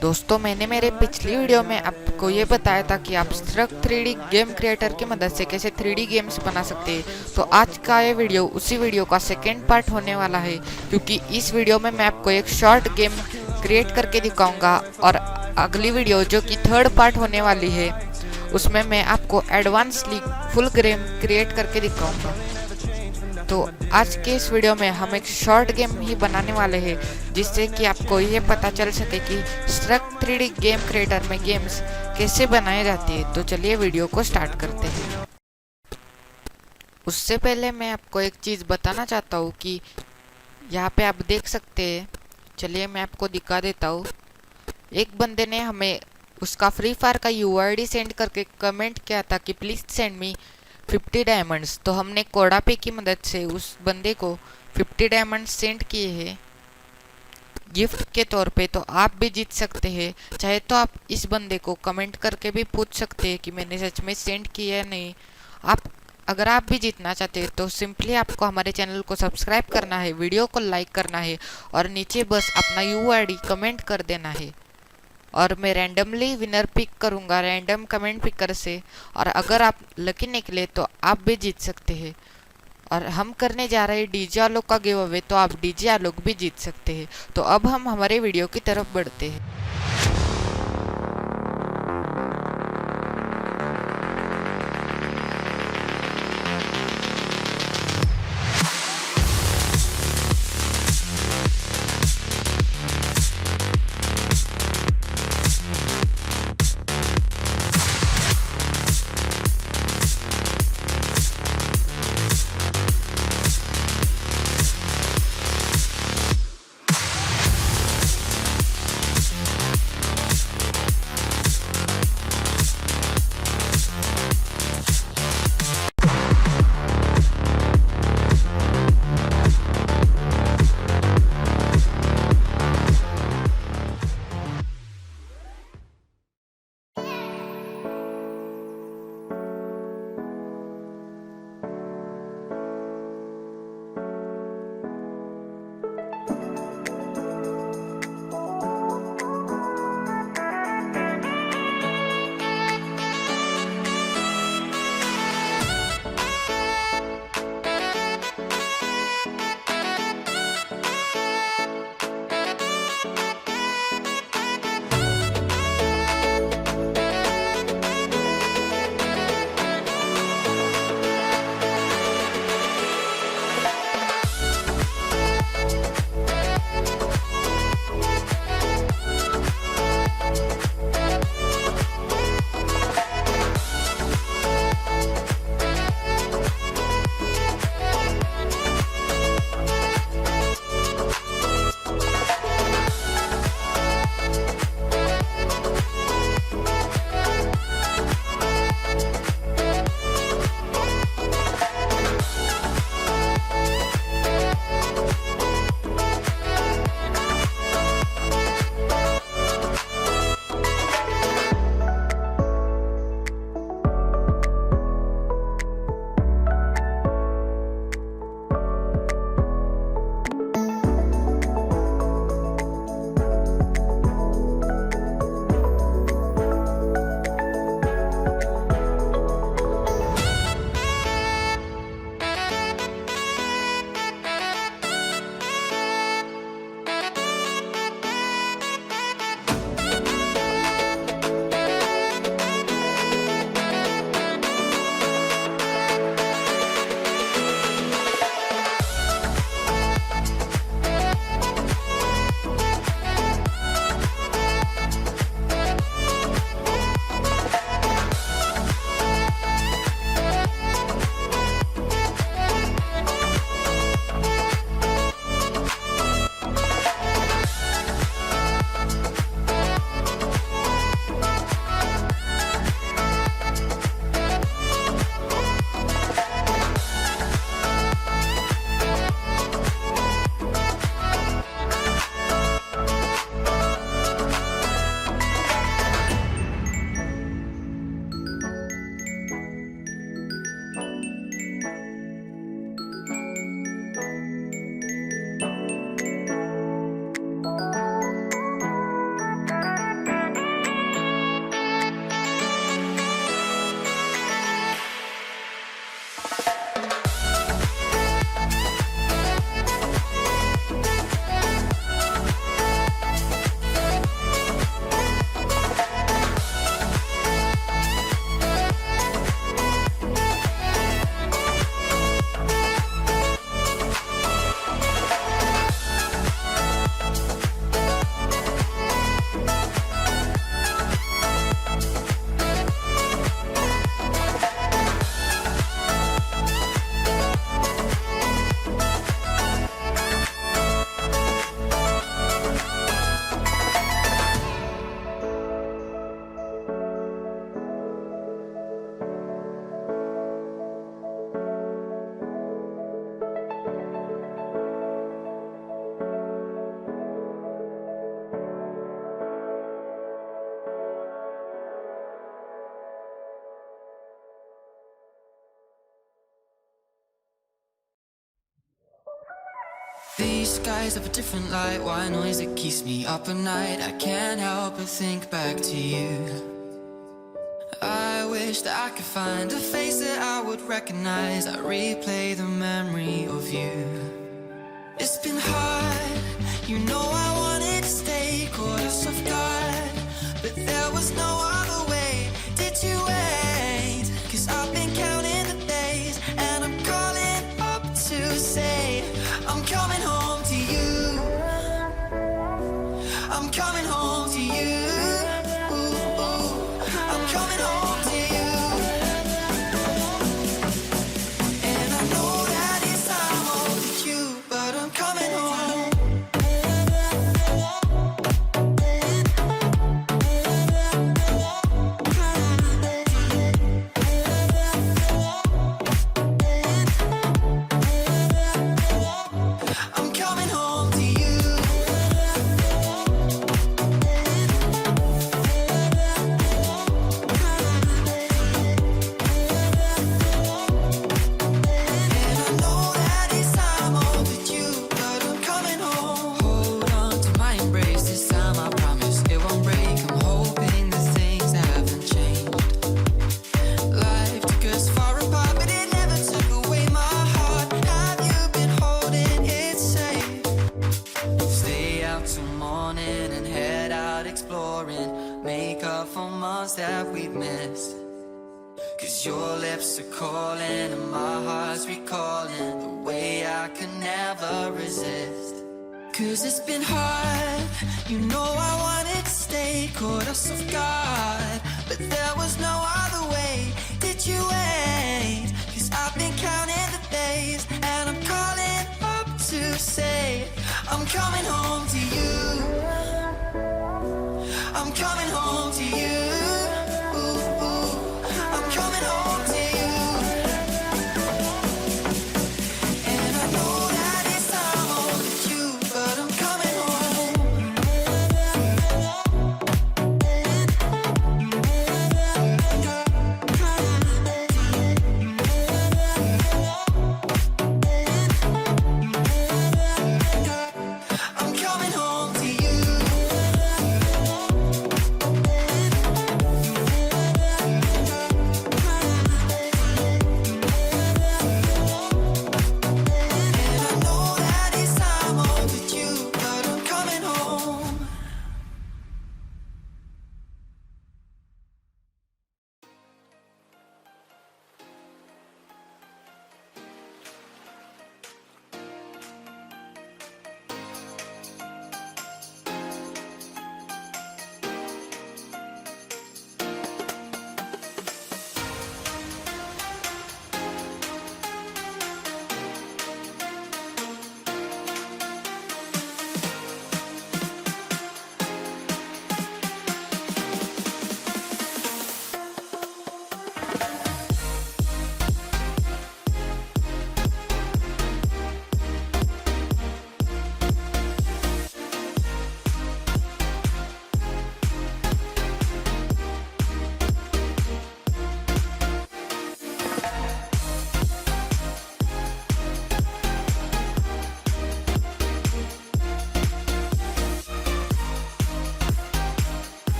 दोस्तों, मैंने मेरे पिछली वीडियो में आपको ये बताया था कि आप स्ट्रक 3D गेम क्रिएटर की मदद से कैसे 3D गेम्स बना सकते हैं। तो आज का ये वीडियो उसी वीडियो का सेकेंड पार्ट होने वाला है, क्योंकि इस वीडियो में मैं आपको एक शॉर्ट गेम क्रिएट करके दिखाऊंगा और अगली वीडियो जो कि थर्ड पार्ट होने वाली है उसमें मैं आपको एडवांसली फुल गेम क्रिएट करके दिखाऊंगा। तो आज के इस वीडियो में हम एक शॉर्ट गेम ही बनाने वाले हैं, जिससे कि आपको ये पता चल सके कि स्ट्रक 3D गेम क्रिएटर में गेम्स कैसे बनाए जाते हैं। तो चलिए वीडियो को स्टार्ट करते हैं। उससे पहले मैं आपको एक चीज़ बताना चाहता हूँ कि यहाँ पे आप देख सकते हैं। चलिए मैं आपको दिखा देता हूँ। एक बंदे ने हमें उसका फ्री फायर का यूआईडी सेंड करके कमेंट किया था कि प्लीज़ सेंड मी 50 डायमंड्स। तो हमने कोडा पे की मदद से उस बंदे को 50 डायमंड्स सेंड किए हैं गिफ्ट के तौर पे। तो आप भी जीत सकते हैं। चाहे तो आप इस बंदे को कमेंट करके भी पूछ सकते हैं कि मैंने सच में सेंड किया है नहीं। अगर आप भी जीतना चाहते हैं तो सिंपली आपको हमारे चैनल को सब्सक्राइब करना है, वीडियो को लाइक करना है और नीचे बस अपना यूआईडी कमेंट कर देना है और मैं रैंडमली विनर पिक करूंगा रैंडम कमेंट पिकर से। और अगर आप लकी निकले तो आप भी जीत सकते हैं। और हम करने जा रहे हैं डीजे आलोक का गिव अवे, तो आप डीजे आलोक भी जीत सकते हैं। तो अब हम हमारे वीडियो की तरफ बढ़ते हैं। These skies have a different light, white noise that keeps me up at night. I can't help but think back to you. I wish that I could find a face that I would recognize. I replay the memory of you. It's been hard, you know I wanted to stay, caught us off guard, but there was no other way. Did you wait? 'Cause I've been counting the days, and I'm calling up to say I'm coming home to you. I'm coming home to you. Ooh, ooh. I'm coming home to you. And I know that it's time overdue, but I'm coming home. I'm coming home to you. And I know that it's time overdue, but I'm coming home. Hold on to my embrace, this time I promise it won't break. I'm hoping the things haven't changed. Life took us far apart, but it never took away my heart. Have you been holding it safe? Stay out till morning and head out exploring. Make up for months that we've missed. 'Cause your lips are calling and my heart's recalling the way I could never resist. 'Cause it's been hard, you know I wanted to stay, caught us off guard, but there was no other way. Did you wait? 'Cause I've been counting the days, and I'm calling up to say I'm coming home to you. I'm coming home to you.